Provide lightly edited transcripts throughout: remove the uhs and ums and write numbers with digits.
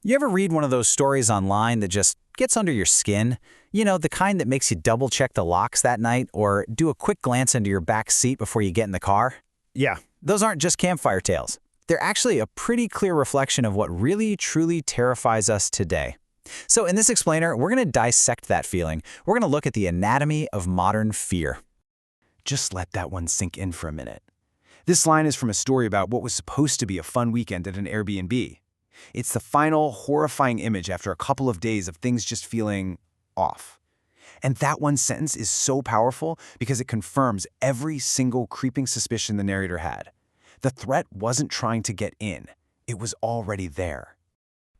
You ever read one of those stories online that just gets under your skin? You know, the kind that makes you double-check the locks that night or do a quick glance into your back seat before you get in the car? Yeah, Those aren't just campfire tales. They're actually a pretty clear reflection of what really, truly terrifies us today. So in this explainer, we're going to dissect that feeling. We're going to look at the anatomy of modern fear. just let that one sink in for a minute. This line is from a story about what was supposed to be a fun weekend at an Airbnb. It's the final, horrifying image after a couple of days of things just feeling off. And that one sentence is so powerful because it confirms every single creeping suspicion the narrator had. The threat wasn't trying to get in. It was already there.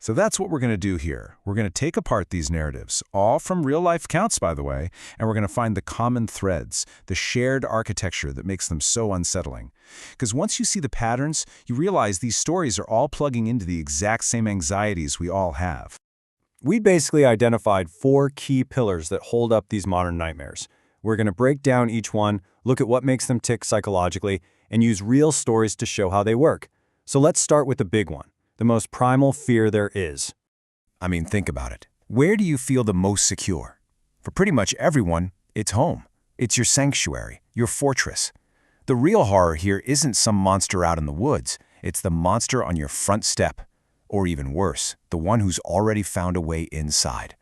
So that's what we're going to do here. We're going to take apart these narratives, all from real-life accounts, by the way, and we're going to find the common threads, the shared architecture that makes them so unsettling. Because once you see the patterns, you realize these stories are all plugging into the exact same anxieties we all have. We basically identified 4 key pillars that hold up these modern nightmares. We're going to break down each one, look at what makes them tick psychologically, and use real stories to show how they work. So let's start with the big one, the most primal fear there is. I mean, think about it. Where do you feel the most secure? For pretty much everyone, it's home. It's your sanctuary, your fortress. The real horror here isn't some monster out in the woods. It's the monster on your front step. Or even worse, the one who's already found a way inside.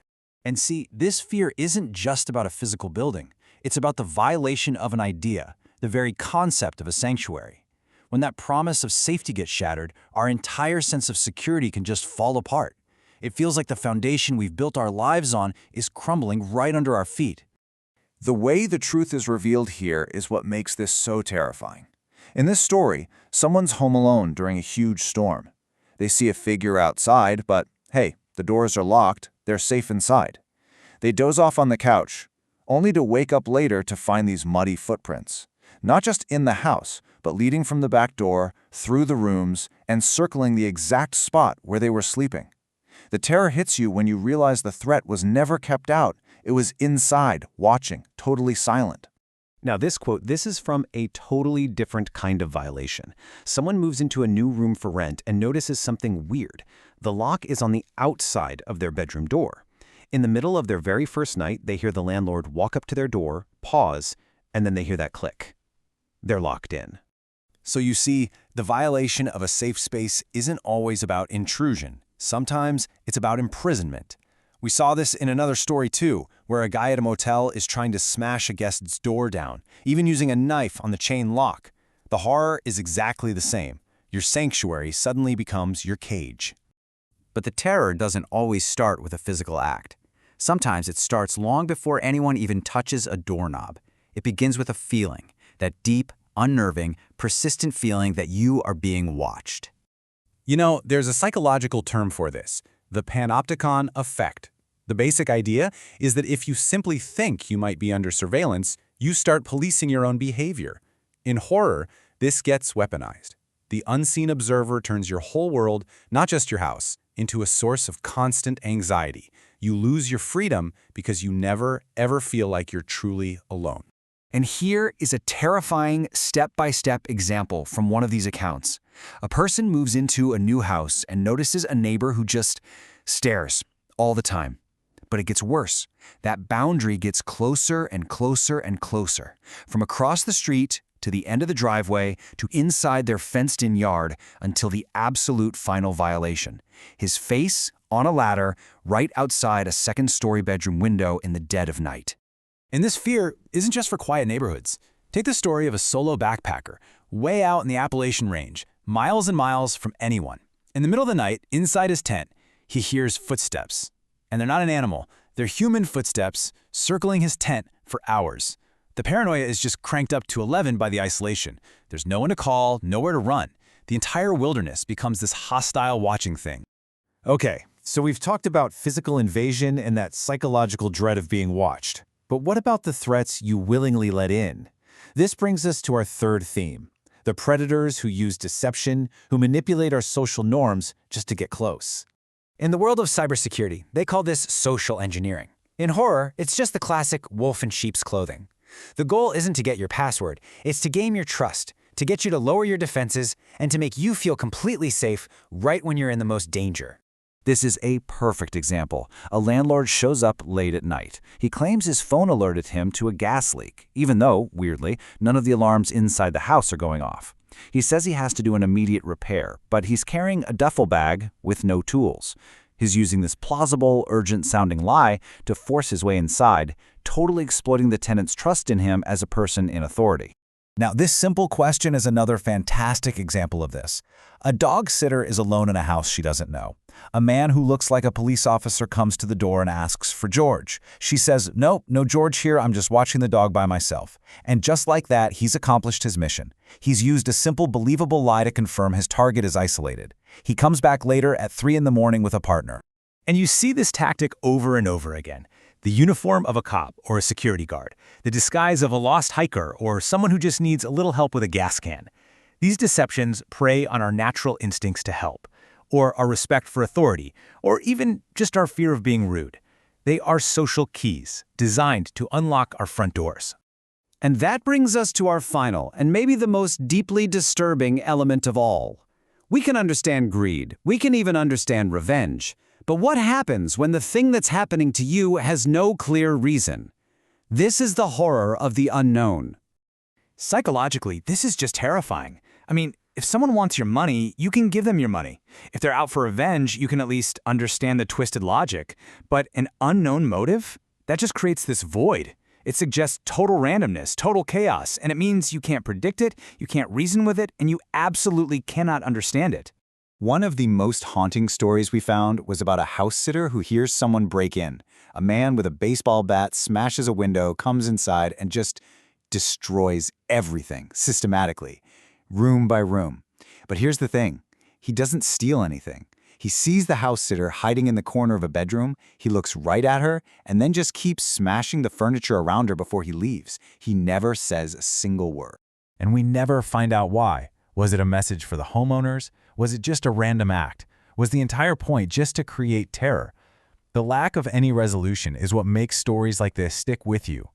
And see, this fear isn't just about a physical building. It's about the violation of an idea, the very concept of a sanctuary. When that promise of safety gets shattered, our entire sense of security can just fall apart. It feels like the foundation we've built our lives on is crumbling right under our feet. The way the truth is revealed here is what makes this so terrifying. In this story, someone's home alone during a huge storm. They see a figure outside, but hey, the doors are locked, they're safe inside. They doze off on the couch, only to wake up later to find these muddy footprints. Not just in the house, but leading from the back door, through the rooms, and circling the exact spot where they were sleeping. The terror hits you when you realize the threat was never kept out. It was inside, watching, totally silent. Now this quote, this is from a totally different kind of violation. Someone moves into a new room for rent and notices something weird. The lock is on the outside of their bedroom door. In the middle of their very first night, they hear the landlord walk up to their door, pause, and then they hear that click. They're locked in. So you see, the violation of a safe space isn't always about intrusion. Sometimes it's about imprisonment. We saw this in another story too, where a guy at a motel is trying to smash a guest's door down, even using a knife on the chain lock. The horror is exactly the same. Your sanctuary suddenly becomes your cage. But the terror doesn't always start with a physical act. Sometimes it starts long before anyone even touches a doorknob. It begins with a feeling, that deep, unnerving, persistent feeling that you are being watched. You know, there's a psychological term for this, the panopticon effect. The basic idea is that if you simply think you might be under surveillance, you start policing your own behavior. In horror, this gets weaponized. The unseen observer turns your whole world, not just your house, into a source of constant anxiety. You lose your freedom because you never, ever feel like you're truly alone. And here is a terrifying step-by-step example from one of these accounts. A person moves into a new house and notices a neighbor who just stares all the time. But it gets worse. That boundary gets closer and closer and closer. From across the street to the end of the driveway to inside their fenced-in yard until the absolute final violation. His face on a ladder right outside a second-story bedroom window in the dead of night. And this fear isn't just for quiet neighborhoods. Take the story of a solo backpacker, way out in the Appalachian Range, miles and miles from anyone. In the middle of the night, inside his tent, he hears footsteps. And they're not an animal, they're human footsteps circling his tent for hours. The paranoia is just cranked up to 11 by the isolation. There's no one to call, nowhere to run. The entire wilderness becomes this hostile watching thing. Okay, so we've talked about physical invasion and that psychological dread of being watched. But what about the threats you willingly let in? This brings us to our third theme, the predators who use deception, who manipulate our social norms just to get close. In the world of cybersecurity, they call this social engineering. In horror, it's just the classic wolf in sheep's clothing. The goal isn't to get your password, it's to gain your trust, to get you to lower your defenses, and to make you feel completely safe right when you're in the most danger. This is a perfect example. A landlord shows up late at night. He claims his phone alerted him to a gas leak, even though, weirdly, none of the alarms inside the house are going off. He says he has to do an immediate repair, but he's carrying a duffel bag with no tools. He's using this plausible, urgent-sounding lie to force his way inside, totally exploiting the tenant's trust in him as a person in authority. Now, this simple question is another fantastic example of this. A dog sitter is alone in a house she doesn't know. A man who looks like a police officer comes to the door and asks for George. She says, "Nope, no George here, I'm just watching the dog by myself." And just like that, he's accomplished his mission. He's used a simple, believable lie to confirm his target is isolated. He comes back later at 3 in the morning with a partner. And you see this tactic over and over again. The uniform of a cop or a security guard, the disguise of a lost hiker or someone who just needs a little help with a gas can. These deceptions prey on our natural instincts to help, or our respect for authority, or even just our fear of being rude. They are social keys, designed to unlock our front doors. And that brings us to our final, and maybe the most deeply disturbing element of all. We can understand greed, we can even understand revenge. But what happens when the thing that's happening to you has no clear reason? This is the horror of the unknown. Psychologically, this is just terrifying. I mean, if someone wants your money, you can give them your money. If they're out for revenge, you can at least understand the twisted logic. But an unknown motive? That just creates this void. It suggests total randomness, total chaos, and it means you can't predict it, you can't reason with it, and you absolutely cannot understand it. One of the most haunting stories we found was about a house sitter who hears someone break in. A man with a baseball bat smashes a window, comes inside, and just destroys everything systematically, room by room. But here's the thing. He doesn't steal anything. He sees the house sitter hiding in the corner of a bedroom, he looks right at her, and then just keeps smashing the furniture around her before he leaves. He never says a single word. And we never find out why. Was it a message for the homeowners? Was it just a random act? Was the entire point just to create terror? The lack of any resolution is what makes stories like this stick with you.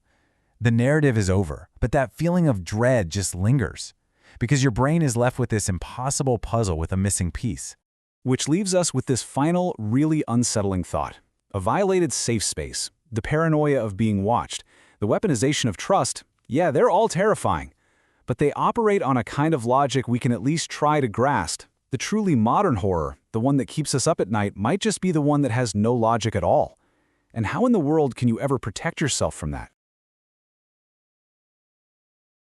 The narrative is over, but that feeling of dread just lingers, because your brain is left with this impossible puzzle with a missing piece. Which leaves us with this final, really unsettling thought. A violated safe space, the paranoia of being watched, the weaponization of trust, yeah, they're all terrifying. But they operate on a kind of logic we can at least try to grasp. The truly modern horror, the one that keeps us up at night, might just be the one that has no logic at all. And how in the world can you ever protect yourself from that?